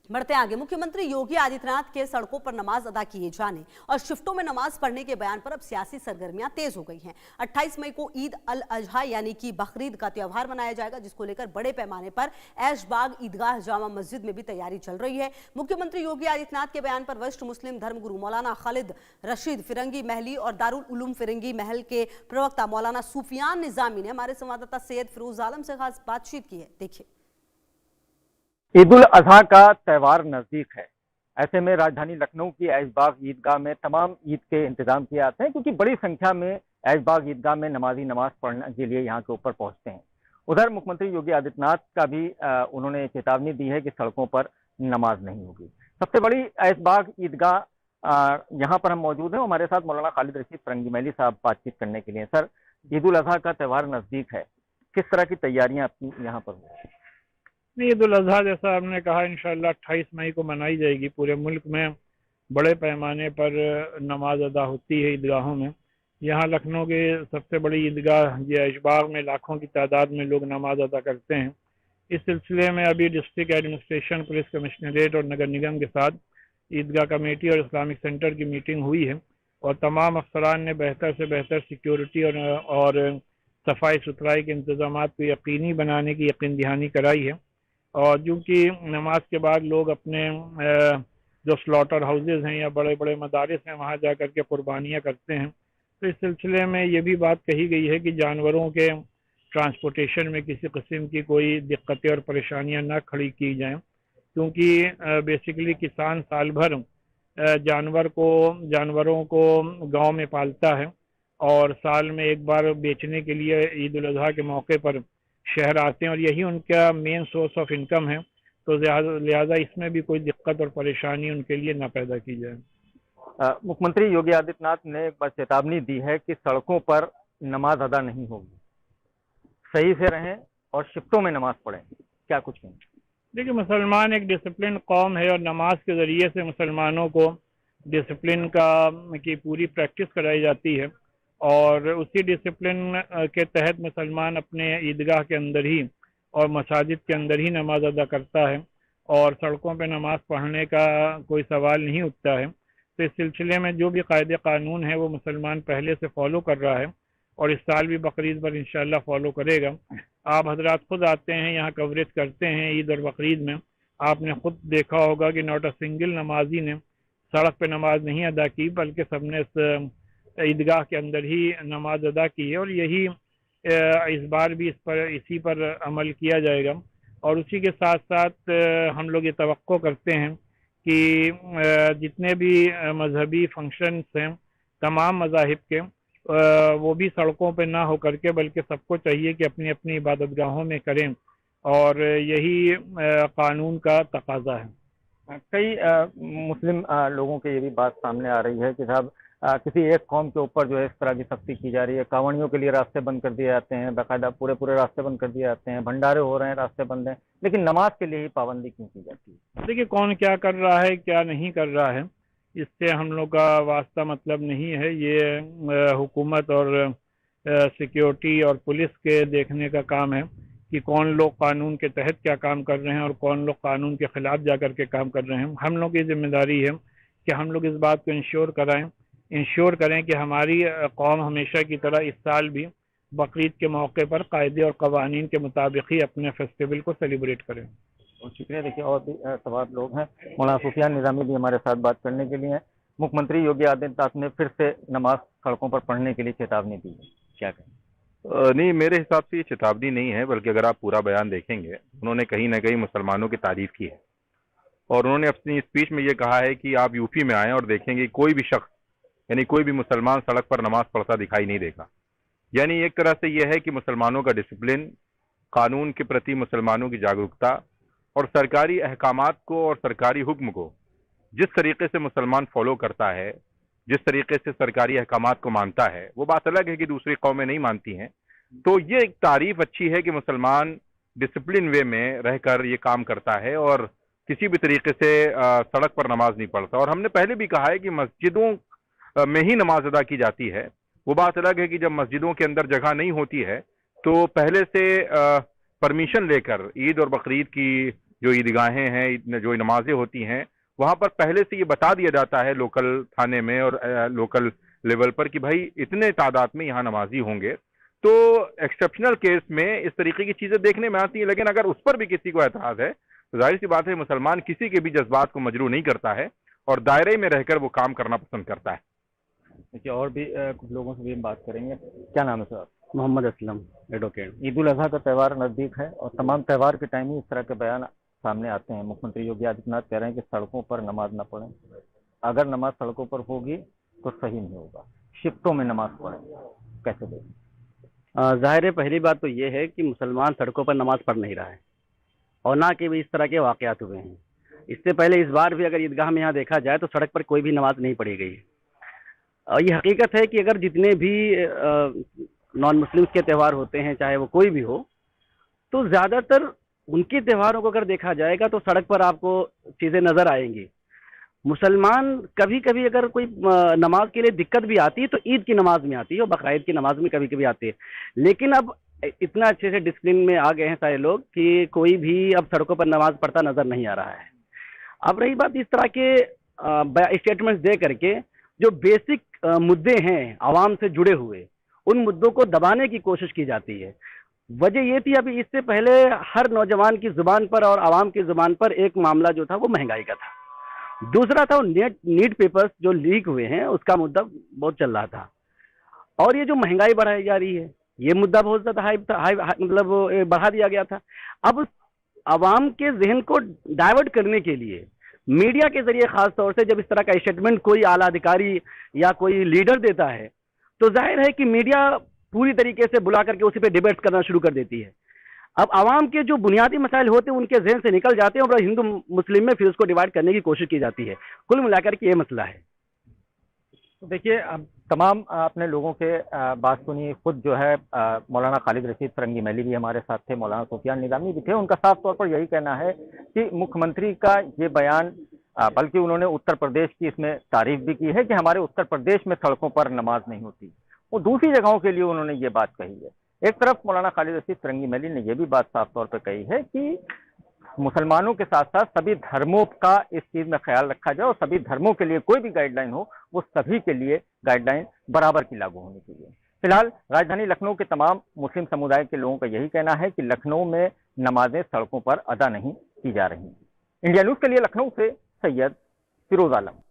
बढ़ते आगे, मुख्यमंत्री योगी आदित्यनाथ के सड़कों पर नमाज अदा किए जाने और शिफ्टों में नमाज पढ़ने के बयान पर अब सियासी सरगर्मियां तेज हो गई हैं। 28 मई को ईद अल अजहा यानी कि बकरीद का त्योहार मनाया जाएगा, जिसको लेकर बड़े पैमाने पर ऐशबाग ईदगाह जामा मस्जिद में भी तैयारी चल रही है। मुख्यमंत्री योगी आदित्यनाथ के बयान पर वरिष्ठ मुस्लिम धर्मगुरु मौलाना खालिद रशीद फिरंगी महली और दारुल उलूम फिरंगी महल के प्रवक्ता मौलाना सुफियान निजामी ने हमारे संवाददाता सैयद फिरोज आलम से खास बातचीत की है। देखिए। ईद उल अजहा का त्यौहार नजदीक है। ऐसे में राजधानी लखनऊ की ऐशबाग ईदगाह में तमाम ईद के इंतजाम किए जाते हैं, क्योंकि बड़ी संख्या में ऐशबाग ईदगाह में नमाजी नमाज पढ़ने के लिए यहाँ के ऊपर पहुंचते हैं। उधर मुख्यमंत्री योगी आदित्यनाथ का भी उन्होंने चेतावनी दी है कि सड़कों पर नमाज नहीं होगी। सबसे बड़ी ऐशबाग ईदगाह यहाँ पर हम मौजूद हैं। हमारे साथ मौलाना खालिद रशीद फिरंगी महली साहब बातचीत करने के लिए। सर, ईद उल अजहा का त्यौहार नजदीक है, किस तरह की तैयारियां आपकी यहाँ पर हुई? ईद उल अजहा जैसा आपने कहा इंशाअल्लाह 28 मई को मनाई जाएगी। पूरे मुल्क में बड़े पैमाने पर नमाज अदा होती है ईदगाहों में। यहाँ लखनऊ के सबसे बड़ी ईदगाह ये ऐशबाग में लाखों की तादाद में लोग नमाज अदा करते हैं। इस सिलसिले में अभी डिस्ट्रिक्ट एडमिनिस्ट्रेशन, पुलिस कमिश्नरेट और नगर निगम के साथ ईदगाह कमेटी और इस्लामिक सेंटर की मीटिंग हुई है और तमाम अफसरान ने बेहतर से बेहतर सिक्योरिटी और सफाई सुथराई के इंतजाम को यकीनी बनाने की यकीन दहानी कराई है। और चूँकि नमाज के बाद लोग अपने जो स्लॉटर हाउसेज हैं या बड़े बड़े मदारिस हैं वहाँ जा कर के कुर्बानियाँ करते हैं, तो इस सिलसिले में ये भी बात कही गई है कि जानवरों के ट्रांसपोर्टेशन में किसी किस्म की कोई दिक्कतें और परेशानियाँ ना खड़ी की जाएं, क्योंकि बेसिकली किसान साल भर जानवरों को गांव में पालता है और साल में एक बार बेचने के लिए ईद उल अजहा के मौके पर शहर आते हैं और यही उनका मेन सोर्स ऑफ इनकम है। तो लिहाजा इसमें भी कोई दिक्कत और परेशानी उनके लिए ना पैदा की जाए। मुख्यमंत्री योगी आदित्यनाथ ने एक बार चेतावनी दी है कि सड़कों पर नमाज अदा नहीं होगी, सही से रहें और शिफ्टों में नमाज पढ़ें। क्या कुछ कहें? देखिए, मुसलमान एक डिसिप्लिन कौम है और नमाज के ज़रिए से मुसलमानों को डिसिप्लिन की पूरी प्रैक्टिस कराई जाती है और उसी डिसिप्लिन के तहत मुसलमान अपने ईदगाह के अंदर ही और मसाजिद के अंदर ही नमाज अदा करता है और सड़कों पे नमाज पढ़ने का कोई सवाल नहीं उठता है। तो इस सिलसिले में जो भी कायदे कानून है वो मुसलमान पहले से फॉलो कर रहा है और इस साल भी बकरीद पर इंशाअल्लाह फॉलो करेगा। आप हजरात खुद आते हैं, यहाँ कवरेज करते हैं ईद और बकरीद में। आपने खुद देखा होगा कि नॉट अ सिंगल नमाजी ने सड़क पे नमाज नहीं अदा की, बल्कि सबने ईदगाह के अंदर ही नमाज अदा की है और यही इस बार भी इसी पर अमल किया जाएगा। और उसी के साथ साथ हम लोग ये तवक्को करते हैं कि जितने भी मजहबी फंक्शंस हैं तमाम मज़ाहिब के, वो भी सड़कों पे ना हो करके बल्कि सबको चाहिए कि अपनी अपनी इबादतगाहों में करें और यही कानून का तकाजा है। कई मुस्लिम लोगों के ये भी बात सामने आ रही है कि साहब किसी एक कौम के ऊपर जो है इस तरह की सख्ती की जा रही है। कांवड़ियों के लिए रास्ते बंद कर दिए जाते हैं, बाकायदा पूरे रास्ते बंद कर दिए जाते हैं, भंडारे हो रहे हैं, रास्ते बंद हैं, लेकिन नमाज के लिए ही पाबंदी क्यों की जाती है? देखिए, कौन क्या कर रहा है क्या नहीं कर रहा है इससे हम लोग का वास्ता मतलब नहीं है। ये हुकूमत और सिक्योरिटी और पुलिस के देखने का काम है कि कौन लोग कानून के तहत क्या काम कर रहे हैं और कौन लोग कानून के खिलाफ जा कर के काम कर रहे हैं। हम लोग की जिम्मेदारी है कि हम लोग इस बात को इंश्योर करें कि हमारी कौम हमेशा की तरह इस साल भी बकरीद के मौके पर कायदे और कवानीन के मुताबिक ही अपने फेस्टिवल को सेलिब्रेट करें। और शुक्रिया। देखिए, और भी सवाल लोग हैं। मौलाना सुफियान निजामी भी हमारे साथ बात करने के लिए हैं। मुख्यमंत्री योगी आदित्यनाथ ने फिर से नमाज सड़कों पर पढ़ने के लिए चेतावनी दी है, क्या कहें? नहीं, मेरे हिसाब से ये चेतावनी नहीं है, बल्कि अगर आप पूरा बयान देखेंगे उन्होंने कहीं ना कहीं मुसलमानों की तारीफ की है और उन्होंने अपनी स्पीच में ये कहा है कि आप यूपी में आएँ और देखेंगे कोई भी शख्स यानी कोई भी मुसलमान सड़क पर नमाज पढ़ता दिखाई नहीं देगा। यानी एक तरह से यह है कि मुसलमानों का डिसिप्लिन, कानून के प्रति मुसलमानों की जागरूकता और सरकारी अहकामात को और सरकारी हुक्म को जिस तरीके से मुसलमान फॉलो करता है, जिस तरीके से सरकारी अहकामात को मानता है, वो बात अलग है कि दूसरी कौमें नहीं मानती हैं। तो ये एक तारीफ अच्छी है कि मुसलमान डिसिप्लिन वे में रहकर ये काम करता है और किसी भी तरीके से सड़क पर नमाज नहीं पढ़ता। और हमने पहले भी कहा है कि मस्जिदों में ही नमाज अदा की जाती है। वो बात अलग है कि जब मस्जिदों के अंदर जगह नहीं होती है तो पहले से परमिशन लेकर ईद और बकरीद की जो ईदगाहें हैं, जो नमाजें होती हैं, वहाँ पर पहले से ये बता दिया जाता है लोकल थाने में और लोकल लेवल पर कि भाई इतने तादाद में यहाँ नमाजी होंगे। तो एक्सेप्शनल केस में इस तरीके की चीज़ें देखने में आती हैं, लेकिन अगर उस पर भी किसी को एतराज़ है तो जाहिर सी बात है मुसलमान किसी के भी जज्बात को मजरू नहीं करता है और दायरे में रहकर वो काम करना पसंद करता है। देखिए, और भी कुछ लोगों से भी हम बात करेंगे। क्या नाम है सर? मोहम्मद असलम, एडवोकेट। ईद उल अजहा का त्यौहार नज़दीक है और तमाम त्यौहार के टाइम ही इस तरह के बयान सामने आते हैं। मुख्यमंत्री योगी आदित्यनाथ कह रहे हैं कि सड़कों पर नमाज न पढ़ें, अगर नमाज सड़कों पर होगी तो सही नहीं होगा, शिफ्टों में नमाज पढ़ें, कैसे देखें? ज़ाहिर है, पहली बात तो ये है कि मुसलमान सड़कों पर नमाज पढ़ नहीं रहा है और ना कि भी इस तरह के वाक़यात हुए हैं। इससे पहले इस बार भी अगर ईदगाह में यहाँ देखा जाए तो सड़क पर कोई भी नमाज नहीं पढ़ी गई। और ये हकीकत है कि अगर जितने भी नॉन मुस्लिम्स के त्यौहार होते हैं, चाहे वो कोई भी हो, तो ज़्यादातर उनके त्योहारों को अगर देखा जाएगा तो सड़क पर आपको चीज़ें नज़र आएंगी। मुसलमान कभी कभी अगर कोई नमाज के लिए दिक्कत भी आती है तो ईद की नमाज में आती है और बकरीद की नमाज में कभी कभी आती है, लेकिन अब इतना अच्छे से डिसिप्लिन में आ गए हैं सारे लोग कि कोई भी अब सड़कों पर नमाज पढ़ता नज़र नहीं आ रहा है। अब रही बात इस तरह के स्टेटमेंट्स दे करके जो बेसिक मुद्दे हैं आवाम से जुड़े हुए, उन मुद्दों को दबाने की कोशिश की जाती है। वजह ये थी, अभी इससे पहले हर नौजवान की जुबान पर और आवाम की जुबान पर एक मामला जो था वो महंगाई का था, दूसरा था वो नीट पेपर्स जो लीक हुए हैं उसका मुद्दा बहुत चल रहा था, और ये जो महंगाई बढ़ाई जा रही है ये मुद्दा बहुत ज़्यादा मतलब बढ़ा दिया गया था। अब आवाम के जहन को डाइवर्ट करने के लिए मीडिया के जरिए खास तौर से जब इस तरह का स्टेटमेंट कोई आला अधिकारी या कोई लीडर देता है तो जाहिर है कि मीडिया पूरी तरीके से बुला करके उसी पे डिबेट करना शुरू कर देती है। अब आवाम के जो बुनियादी मसाइल होते हैं उनके जहन से निकल जाते हैं और हिंदू मुस्लिम में फिर उसको डिवाइड करने की कोशिश की जाती है। कुल मिलाकर के ये मसला है। तो देखिए, अब तमाम आपने लोगों के बात सुनी। खुद जो है मौलाना खालिद रशीद फरंगी मैली भी हमारे साथ थे, मौलाना सुफियान निज़ामी भी थे। उनका साफ तौर पर यही कहना है कि मुख्यमंत्री का ये बयान, बल्कि उन्होंने उत्तर प्रदेश की इसमें तारीफ भी की है कि हमारे उत्तर प्रदेश में सड़कों पर नमाज नहीं होती, वो दूसरी जगहों के लिए उन्होंने ये बात कही है। एक तरफ मौलाना खालिद रशीद फरंगी मैली ने यह भी बात साफ तौर पर कही है कि मुसलमानों के साथ साथ सभी धर्मों का इस चीज़ में ख्याल रखा जाए और सभी धर्मों के लिए कोई भी गाइडलाइन हो वो सभी के लिए गाइडलाइन बराबर की लागू होनी चाहिए। फिलहाल राजधानी लखनऊ के तमाम मुस्लिम समुदाय के लोगों का यही कहना है कि लखनऊ में नमाजें सड़कों पर अदा नहीं की जा रही। इंडिया न्यूज़ के लिए लखनऊ से सैयद फिरोज आलम।